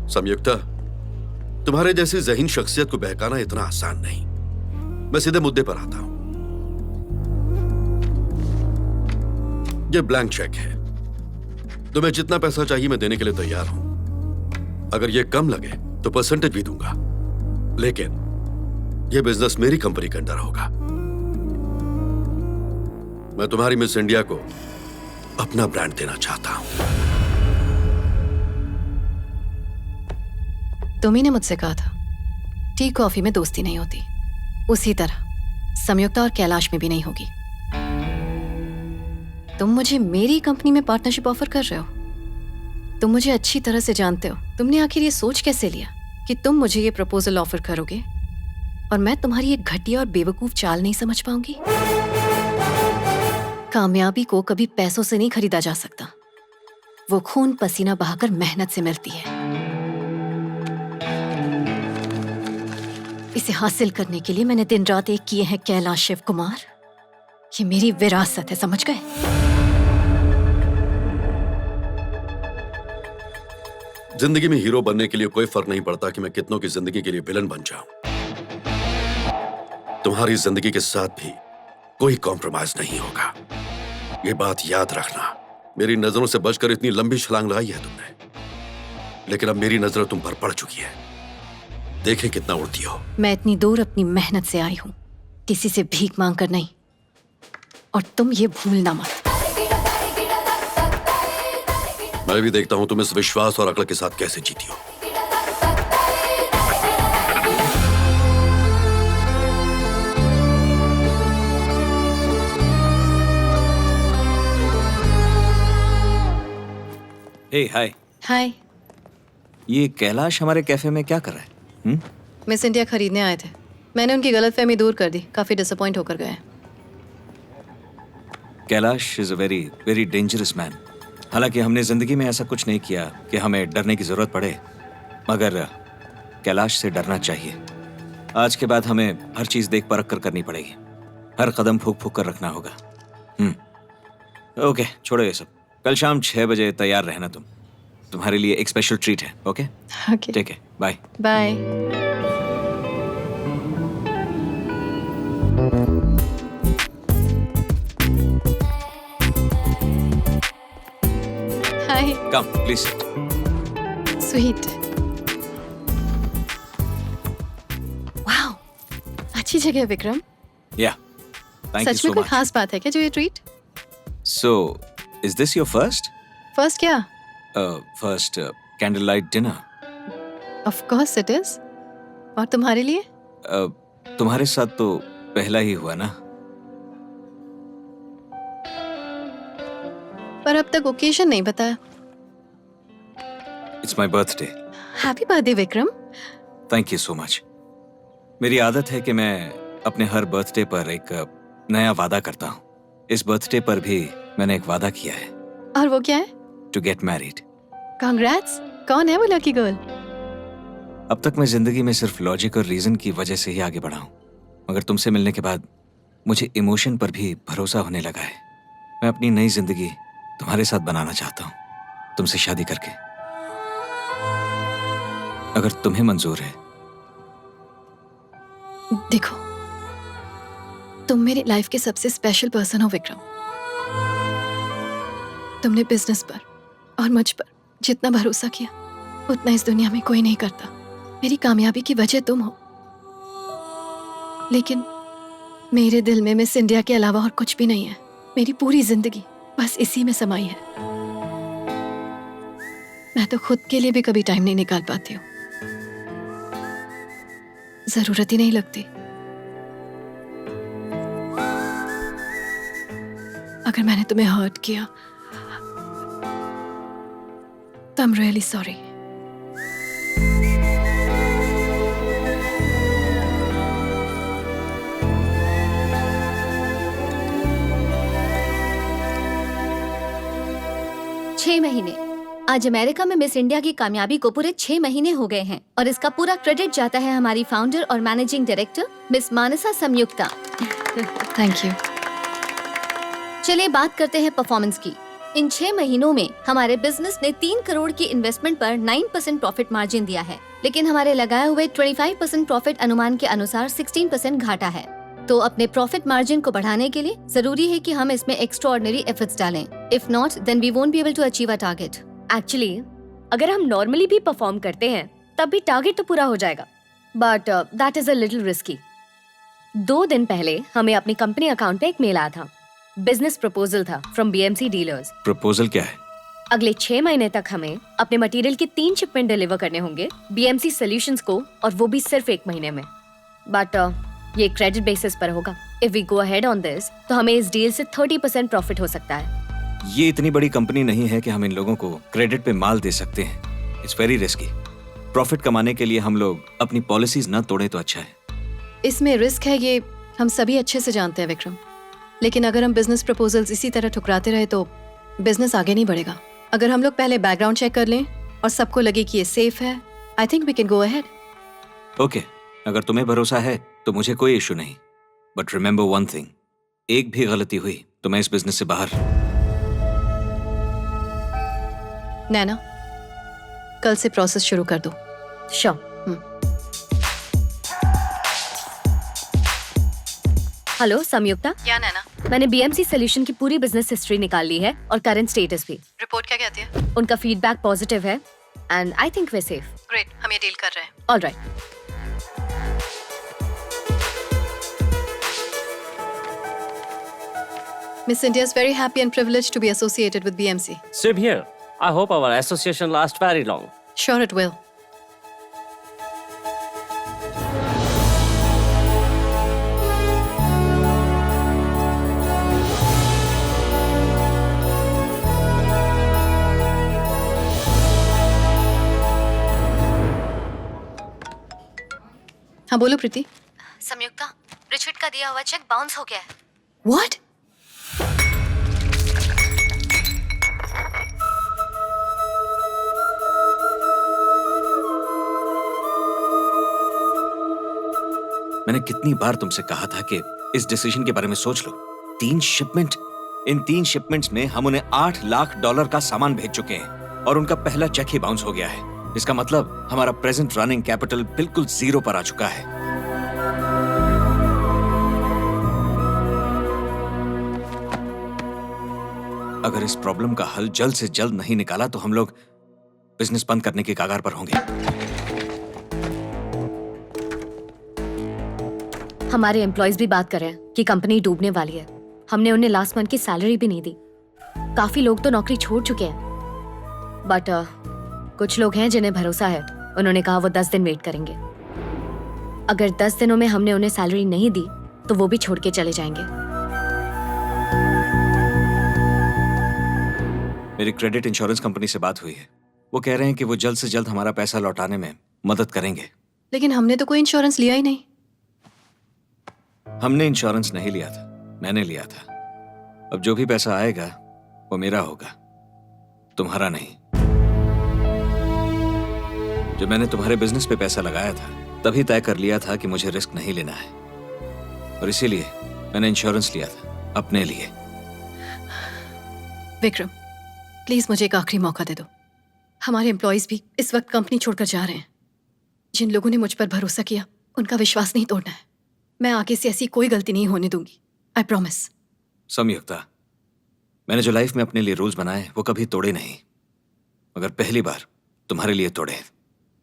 संयुक्ता, तुम्हारे जैसी ज़हीन शख्सियत को बहकाना इतना आसान नहीं। मैं सीधे मुद्दे पर आता हूं। ये ब्लैंक चेक है। तुम्हें जितना पैसा चाहिए मैं देने के लिए तैयार हूं। अगर ये कम लगे तो परसेंटेज भी दूंगा, लेकिन ये बिजनेस मेरी कंपनी के अंदर होगा। मैं तुम्हारी मिस इंडिया को अपना ब्रांड देना चाहता हूं। तुम्ही ने मुझसे कहा था टी कॉफी में दोस्ती नहीं होती, उसी तरह संयुक्ता और कैलाश में भी नहीं होगी। तुम मुझे मेरी कंपनी में पार्टनरशिप ऑफर कर रहे हो। तुम मुझे अच्छी तरह से जानते हो। तुमने आखिर ये सोच कैसे लिया कि तुम मुझे ये प्रपोजल ऑफर करोगे और मैं तुम्हारी एक घटिया और बेवकूफ चाल नहीं समझ पाऊंगी? कामयाबी को कभी पैसों से नहीं खरीदा जा सकता। वो खून पसीना बहाकर मेहनत से मिलती है। इसे हासिल करने के लिए मैंने दिन रात एक किए हैं कैलाश शिव कुमार। ये मेरी विरासत है, समझ गए? जिंदगी में हीरो बनने के लिए कोई फर्क नहीं पड़ता कि मैं कितनों की जिंदगी के लिए विलन बन जाऊं। तुम्हारी जिंदगी के साथ भी कोई कॉम्प्रोमाइज नहीं होगा। ये बात याद रखना। मेरी नजरों से बचकर इतनी लंबी छलांग लगाई है तुमने, लेकिन अब मेरी नजर तुम पर पड़ चुकी है। देखें कितना उड़ती हो। मैं इतनी दूर अपनी मेहनत से आई हूं, किसी से भीख मांग कर नहीं। और तुम ये भूलना मत। मैं भी देखता हूं तुम इस विश्वास और अक्ल के साथ कैसे जीती हो। हे हाय। हाय। ये कैलाश हमारे कैफे में क्या कर रहा है? मिस इंडिया खरीदने आए थे। मैंने उनकी गलतफहमी दूर कर दी। काफी डिसअपॉइंट होकर गए। Kailash is a very very dangerous man. हालांकि हमने जिंदगी में ऐसा कुछ नहीं किया कि हमें डरने की जरूरत पड़े, मगर कैलाश से डरना चाहिए। आज के बाद हमें हर चीज देख परख कर करनी पड़ेगी। हर कदम फूक फूक कर रखना होगा। ओके, छोड़ो ये सब। कल शाम 6 बजे तैयार रहना तुम। तुम्हारे लिए एक स्पेशल ट्रीट है। ओके ओके, ठीक है, bye bye. Hi. Come please sit. Sweet. Wow, अच्छी जगह है विक्रम। या थैंक यू सच सो में कोई मच। खास बात है क्या जो ये treat? So is this your first first क्या? Candle light dinner? Of course it is. और तुम्हारे लिए? तुम्हारे साथ तो पहला ही हुआ ना। पर अब तक ओकेजन नहीं बताया। It's my birthday. Happy birthday Vikram. Thank you so much. मेरी आदत है कि मैं अपने हर बर्थडे पर एक नया वादा करता हूँ। इस बर्थडे पर भी मैंने एक वादा किया है। और वो क्या है? To get married. कांग्रेट्स। कौन है वो लकी गर्ल? अब तक मैं जिंदगी में सिर्फ लॉजिक और रीजन की वजह से ही आगे बढ़ा हूँ, मगर तुमसे मिलने के बाद मुझे इमोशन पर भी भरोसा होने लगा है। मैं अपनी नई जिंदगी तुम्हारे साथ बनाना चाहता हूँ, तुमसे शादी करके। अगर तुम्हें मंजूर है। देखो, तुम मेरी लाइफ के सबसे स्पेशल पर्सन हो विक्रम। तुमने बिजनेस पर और मुझ पर जितना भरोसा किया उतना इस दुनिया में कोई नहीं करता। मेरी कामयाबी की वजह तुम हो, लेकिन मेरे दिल में मिस इंडिया के अलावा और कुछ भी नहीं है। मेरी पूरी जिंदगी बस इसी में समाई है। मैं तो खुद के लिए भी कभी टाइम नहीं निकाल पाती हूँ। जरूरत ही नहीं लगती। अगर मैंने तुम्हें हर्ट किया तो आई एम रियली सॉरी। छह महीने। आज अमेरिका में मिस इंडिया की कामयाबी को पूरे 6 महीने हो गए हैं और इसका पूरा क्रेडिट जाता है हमारी फाउंडर और managing director miss Mansa Samyukta. Thank you. चलिए बात करते हैं परफॉर्मेंस की। इन 6 महीनों में हमारे बिजनेस ने 3 करोड़ की इन्वेस्टमेंट पर 9% प्रॉफिट मार्जिन दिया है, लेकिन हमारे लगाए हुए 25% प्रॉफिट अनुमान के अनुसार 16% घाटा है। तो अपने प्रॉफिट मार्जिन को बढ़ाने के लिए जरूरी है कि हम इसमें एक्स्ट्राऑर्डिनरी एफर्ट्स डालें। If not then we won't be able to achieve a target. Actually अगर हम नॉर्मली भी परफॉर्म करते हैं तब भी टारगेट तो पूरा हो जाएगा, but that is a little risky. 2 दिन पहले हमें अपनी कंपनी अकाउंट पे एक मेल आया था। बिजनेस प्रपोजल था फ्रॉम बीएमसी डीलर्स। प्रपोजल क्या है? अगले 6 महीने तक हमें अपने मटेरियल के 3 शिपमेंट डिलीवर करने होंगे बीएमसी सॉल्यूशंस को, और वो भी सिर्फ 1 महीने में। बट ये क्रेडिट बेसिस पर होगा। If we go ahead on this तो हमें इस डील से 30% प्रॉफिट हो सकता है। ये इतनी बड़ी कंपनी नहीं है कि हम इन लोगों को क्रेडिट पे माल दे सकते हैं। It's very risky. प्रॉफिट कमाने के लिए हम लोग अपनी पॉलिसीज ना तोड़े तो अच्छा है। इसमें रिस्क है, ये हम सभी अच्छे से जानते हैं विक्रम, लेकिन अगर हम बिजनेस प्रपोजल्स इसी तरह ठुकराते रहे तो बिजनेस आगे नहीं बढ़ेगा। अगर हम लोग पहले बैकग्राउंड चेक कर लें और सबको लगे कि ये सेफ है, I think we can go ahead. Okay, अगर तुम्हें भरोसा है तो मुझे कोई इशू नहीं, बट रिमेंबर वन थिंग, एक भी गलती हुई तो मैं इस बिजनेस से बाहर। नैना, कल से प्रोसेस शुरू कर दो। श्योर। हेलो संयुक्ता, क्या नैना? मैंने बीएमसी सॉल्यूशन की पूरी बिजनेस हिस्ट्री निकाल ली है और करंट स्टेटस भी। रिपोर्ट क्या कहती है? उनका फीडबैक पॉजिटिव है and I think way safe. Great, हम ये डील कर रहे हैं। Alright. Miss India is very happy and privileged to be associated with BMC. Same here. I hope our association lasts very long. Sure it will. हाँ बोलो प्रीति। संयुक्ता, Richard का दिया हुआ चेक बाउंस हो गया है। What? मैंने कितनी बार तुमसे कहा था कि इस डिसीजन के बारे में सोच लो। 3 शिपमेंट, इन 3 शिपमेंट्स में हम उन्हें $8 लाख का सामान भेज चुके हैं और उनका पहला चेक ही बाउंस हो गया है। इसका मतलब हमारा प्रेजेंट रनिंग कैपिटल बिल्कुल 0 पर आ चुका है। अगर इस प्रॉब्लम का हल जल्द से जल्द नहीं निकाला तो हम लोग बिजनेस बंद करने के कगार पर होंगे। हमारे एम्प्लॉयज भी बात कर रहे हैं कि कंपनी डूबने वाली है। हमने उन्हें लास्ट मंथ की सैलरी भी नहीं दी। काफी लोग तो नौकरी छोड़ चुके हैं, बट कुछ लोग हैं जिन्हें भरोसा है। उन्होंने कहा वो 10 दिन वेट करेंगे। अगर 10 दिनों में हमने उन्हें सैलरी नहीं दी तो वो भी छोड़ के चले जाएंगे। मेरी क्रेडिट इंश्योरेंस कंपनी से बात हुई है। वो कह रहे हैं कि वो जल्द से जल्द हमारा पैसा लौटाने में मदद करेंगे। लेकिन हमने तो कोई इंश्योरेंस लिया ही नहीं। हमने इंश्योरेंस नहीं लिया था, मैंने लिया था। अब जो भी पैसा आएगा वो मेरा होगा, तुम्हारा नहीं। जब मैंने तुम्हारे बिजनेस पे पैसा लगाया था तभी तय कर लिया था कि मुझे रिस्क नहीं लेना है, और इसीलिए मैंने इंश्योरेंस लिया था अपने लिए। विक्रम, प्लीज मुझे एक आखिरी मौका दे दो। हमारे एम्प्लॉयज भी इस वक्त कंपनी छोड़कर जा रहे हैं। जिन लोगों ने मुझ पर भरोसा किया उनका विश्वास नहीं तोड़ना है। मैं आगे से ऐसी कोई गलती नहीं होने दूंगी, आई प्रॉमिस। संयुक्ता, मैंने जो लाइफ में अपने लिए रूल्स बनाए वो कभी तोड़े नहीं, मगर पहली बार तुम्हारे लिए तोड़े।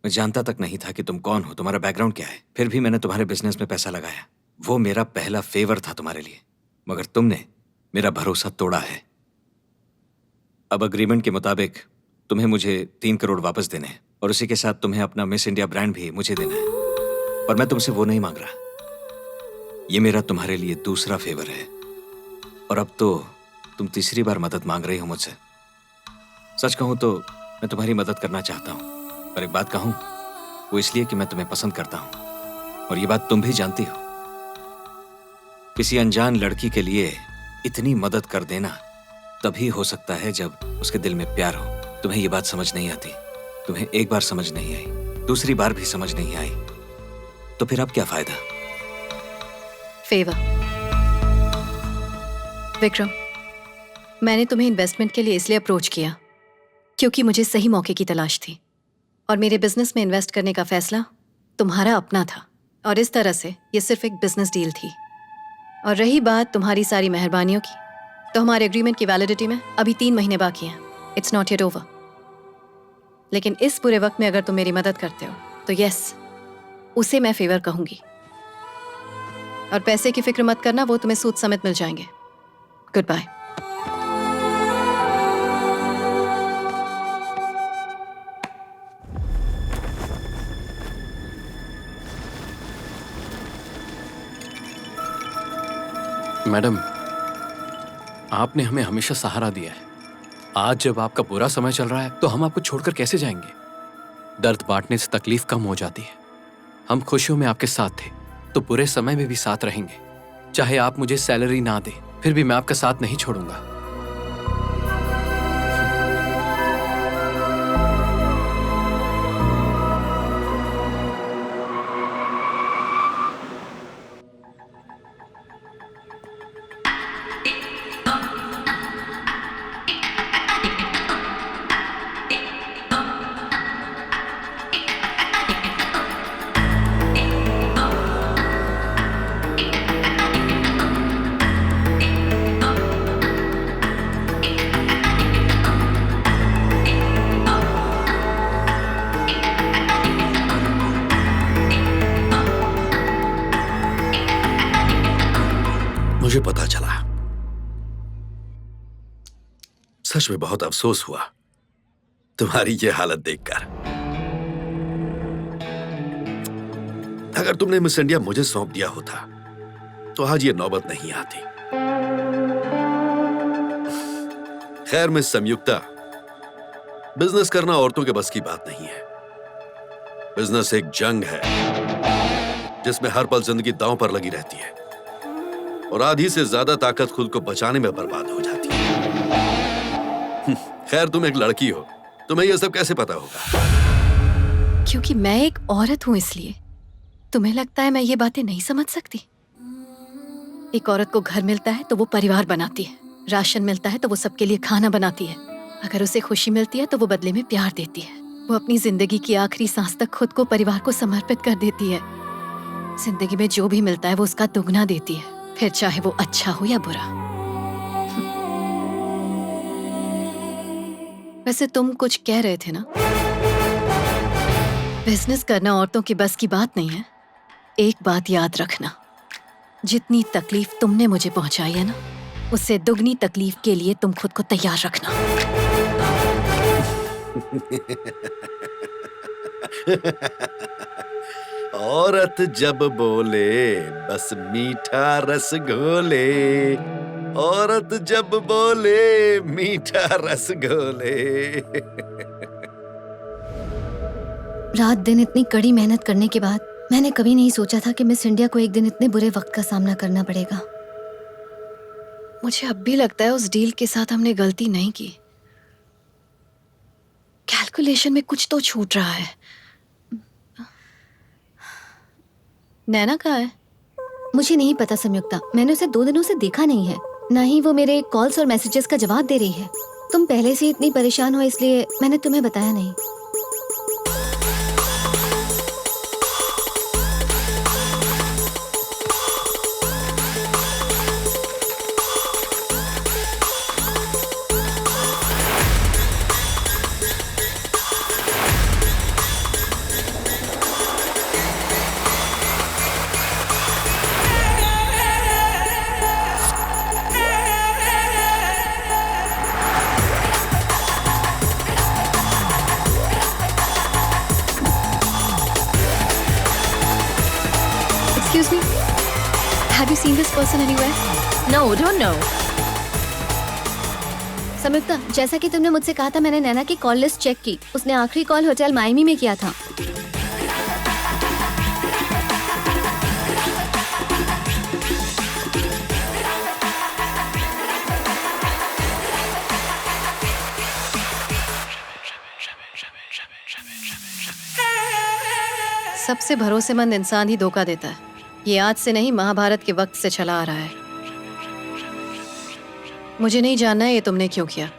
मैं जानता तक नहीं था कि तुम कौन हो, तुम्हारा बैकग्राउंड क्या है, फिर भी मैंने तुम्हारे बिजनेस में पैसा लगाया। वो मेरा पहला फेवर था तुम्हारे लिए, मगर तुमने मेरा भरोसा तोड़ा है। अब अग्रीमेंट के मुताबिक तुम्हें मुझे 3 करोड़ वापस देने हैं, और उसी के साथ तुम्हें अपना मिस इंडिया ब्रांड भी मुझे देना है। और मैं तुमसे वो नहीं मांग रहा, ये मेरा तुम्हारे लिए दूसरा फेवर है। और अब तो तुम तीसरी बार मदद मांग रही हो मुझसे। सच कहूं तो मैं तुम्हारी मदद करना चाहता हूं, पर एक बात कहूं, वो इसलिए कि मैं तुम्हें पसंद करता हूं, और ये बात तुम भी जानती हो। किसी अनजान लड़की के लिए इतनी मदद कर देना तभी हो सकता है जब उसके दिल में प्यार हो। तुम्हें ये बात समझ नहीं आती। तुम्हें एक बार समझ नहीं आई, दूसरी बार भी समझ नहीं आई, तो फिर अब क्या फायदा? फेवर। विक्रम, मैंने तुम्हें इन्वेस्टमेंट के लिए इसलिए अप्रोच किया क्योंकि मुझे सही मौके की तलाश थी और मेरे बिजनेस में इन्वेस्ट करने का फैसला तुम्हारा अपना था और इस तरह से ये सिर्फ एक बिजनेस डील थी। और रही बात तुम्हारी सारी मेहरबानियों की, तो हमारे एग्रीमेंट की वैलिडिटी में अभी 3 महीने बाकी हैं। It's not yet over. लेकिन इस बुरे वक्त में अगर तुम मेरी मदद करते हो तो यस, उसे मैं फेवर कहूंगी। और पैसे की फिक्र मत करना, वो तुम्हें सूद समेत मिल जाएंगे। Good bye. मैडम, आपने हमें हमेशा सहारा दिया है। आज जब आपका बुरा समय चल रहा है तो हम आपको छोड़कर कैसे जाएंगे? दर्द बांटने से तकलीफ कम हो जाती है। हम खुशियों में आपके साथ थे तो बुरे समय में भी साथ रहेंगे। चाहे आप मुझे सैलरी ना दें, फिर भी मैं आपका साथ नहीं छोड़ूंगा। मुझे पता चला, सच में बहुत अफसोस हुआ तुम्हारी ये हालत देखकर। अगर तुमने मिस इंडिया मुझे सौंप दिया होता तो आज ये नौबत नहीं आती। खैर मिस संयुक्ता, बिजनेस करना औरतों के बस की बात नहीं है। बिजनेस एक जंग है जिसमें हर पल जिंदगी दांव पर लगी रहती है और आधी से ज्यादा ताकत खुद को बचाने में बर्बाद हो जाती है। खैर तुम एक लड़की हो, तुम्हें यह सब कैसे पता होगा? क्योंकि मैं एक औरत हूं इसलिए। तुम्हें लगता है मैं ये बातें नहीं समझ सकती? एक औरत को घर मिलता है तो वो परिवार बनाती है, राशन मिलता है तो वो सबके लिए खाना बनाती है, अगर उसे खुशी मिलती है तो वो बदले में प्यार देती है। वो अपनी जिंदगी की आखिरी सांस तक खुद को परिवार को समर्पित कर देती है। जिंदगी में जो भी मिलता है वो उसका दुगना देती है, फिर चाहे वो अच्छा हो या बुरा। वैसे तुम कुछ कह रहे थे ना? बिजनेस करना औरतों की बस की बात नहीं है। एक बात याद रखना, जितनी तकलीफ तुमने मुझे पहुंचाई है ना, उससे दुगनी तकलीफ के लिए तुम खुद को तैयार रखना। औरत जब बोले बस मीठा रस घोले, औरत जब बोले मीठा रस घोले। रात दिन इतनी कड़ी मेहनत करने के बाद मैंने कभी नहीं सोचा था कि मिस इंडिया को एक दिन इतने बुरे वक्त का सामना करना पड़ेगा। मुझे अब भी लगता है उस डील के साथ हमने गलती नहीं की। कैलकुलेशन में कुछ तो छूट रहा है। नैना कहाँ है? मुझे नहीं पता संयुक्ता, मैंने उसे 2 दिनों से देखा नहीं है, ना ही वो मेरे कॉल्स और मैसेजेस का जवाब दे रही है। तुम पहले से इतनी परेशान हो इसलिए मैंने तुम्हें बताया नहीं। Excuse me? Have you seen this person anywhere? No, don't know. संयुक्ता, जैसा कि तुमने मुझसे कहा था, मैंने नैना की कॉल लिस्ट चेक की। उसने आखिरी कॉल होटल मायमी में किया था। सबसे भरोसेमंद इंसान ही धोखा देता है। ये आज से नहीं, महाभारत के वक्त से चला आ रहा है। मुझे नहीं जानना है ये तुमने क्यों किया,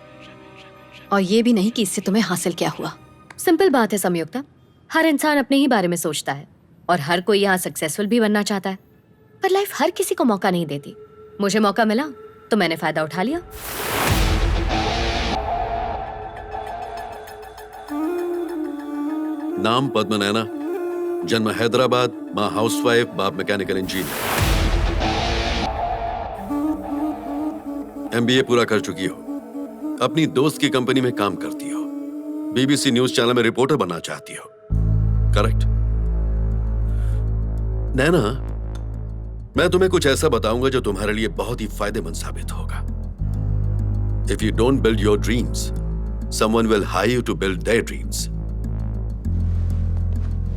और ये भी नहीं कि इससे तुम्हें हासिल क्या हुआ। सिंपल बात है संयुक्ता, हर इंसान अपने ही बारे में सोचता है और हर कोई यहाँ सक्सेसफुल भी बनना चाहता है, पर लाइफ हर किसी को मौका नहीं देती। मुझे मौका मिला तो मैंने फायदा उठा लिया। नाम पद्म नैना, जन्म हैदराबाद, माँ हाउसवाइफ, बाप मैकेनिकल इंजीनियर। MBA पूरा कर चुकी हो, अपनी दोस्त की कंपनी में काम करती हो, BBC न्यूज चैनल में रिपोर्टर बनना चाहती हो, करेक्ट? नैना, मैं तुम्हें कुछ ऐसा बताऊंगा जो तुम्हारे लिए बहुत ही फायदेमंद साबित होगा। If you don't build your dreams, someone will hire you to build their dreams.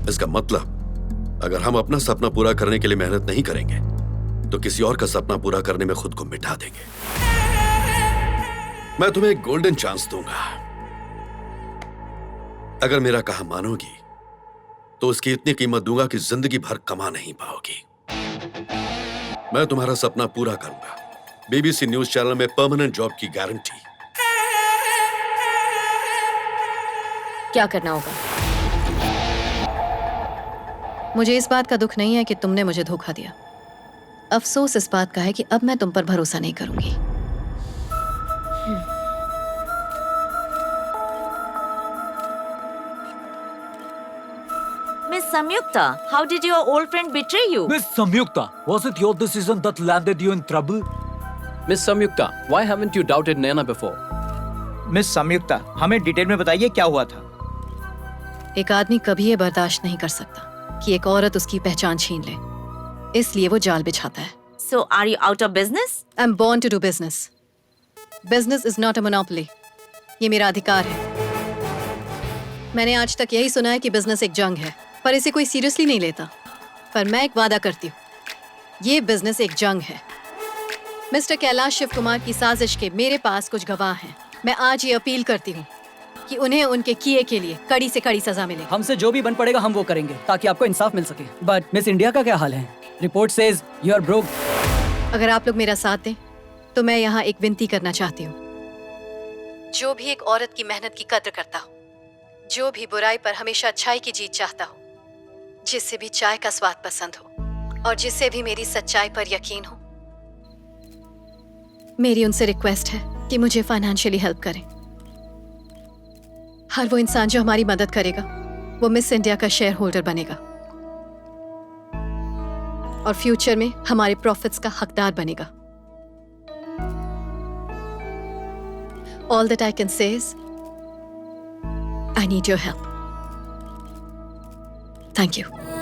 इसका मतलब अगर हम अपना सपना पूरा करने के लिए मेहनत नहीं करेंगे तो किसी और का सपना पूरा करने में खुद को मिटा देंगे। मैं तुम्हें एक गोल्डन चांस दूंगा। अगर मेरा कहा मानोगी तो उसकी इतनी कीमत दूंगा कि जिंदगी भर कमा नहीं पाओगी। मैं तुम्हारा सपना पूरा करूंगा, BBC न्यूज चैनल में परमानेंट जॉब की गारंटी। क्या करना होगा? मुझे इस बात का दुख नहीं है कि तुमने मुझे धोखा दिया, अफसोस इस बात का है कि अब मैं तुम पर भरोसा नहीं करूंगी। Miss Samyukta, how did your old friend betray you? Miss Samyukta, was it your decision that landed you in trouble? Miss Samyukta, why haven't you doubted Naina before? Miss Sanyukta, हमें डिटेल में बताइए क्या हुआ था। एक आदमी कभी ये बर्दाश्त नहीं कर सकता कि एक औरत उसकी पहचान छीन ले, इसलिए वो जाल बिछाता है। So, are you out of business? I'm born to do business. Business is not a monopoly. ये मेरा अधिकार है। मैंने आज तक यही सुना है कि बिजनेस एक जंग है, पर इसे कोई सीरियसली नहीं लेता। पर मैं एक वादा करती हूँ, ये बिजनेस एक जंग है। मिस्टर कैलाश शिव कुमार की साजिश के मेरे पास कुछ गवाह हैं। मैं आज ये अपील करती हूँ कि उन्हें उनके किए के लिए कड़ी से कड़ी सजा मिले। हमसे जो भी बन पड़ेगा हम वो करेंगे ताकि आपको इंसाफ मिल सके। बट मिस इंडिया का क्या हाल है? Report says you are broke. अगर आप लोग मेरा साथ दें तो मैं यहाँ एक विनती करना चाहती हूँ। जो भी एक औरत की मेहनत की कद्र करता हो, जो भी बुराई पर हमेशा अच्छाई की जीत चाहता हो, जिससे भी चाय का स्वाद पसंद हो और जिससे भी मेरी सच्चाई पर यकीन हो, मेरी उनसे रिक्वेस्ट है कि मुझे फाइनेंशियली हेल्प करें। हर वो इंसान जो हमारी मदद करेगा वो मिस इंडिया का शेयर होल्डर बनेगा और फ्यूचर में हमारे प्रॉफिट्स का हकदार बनेगा। All that I can say is, I need your help. Thank you.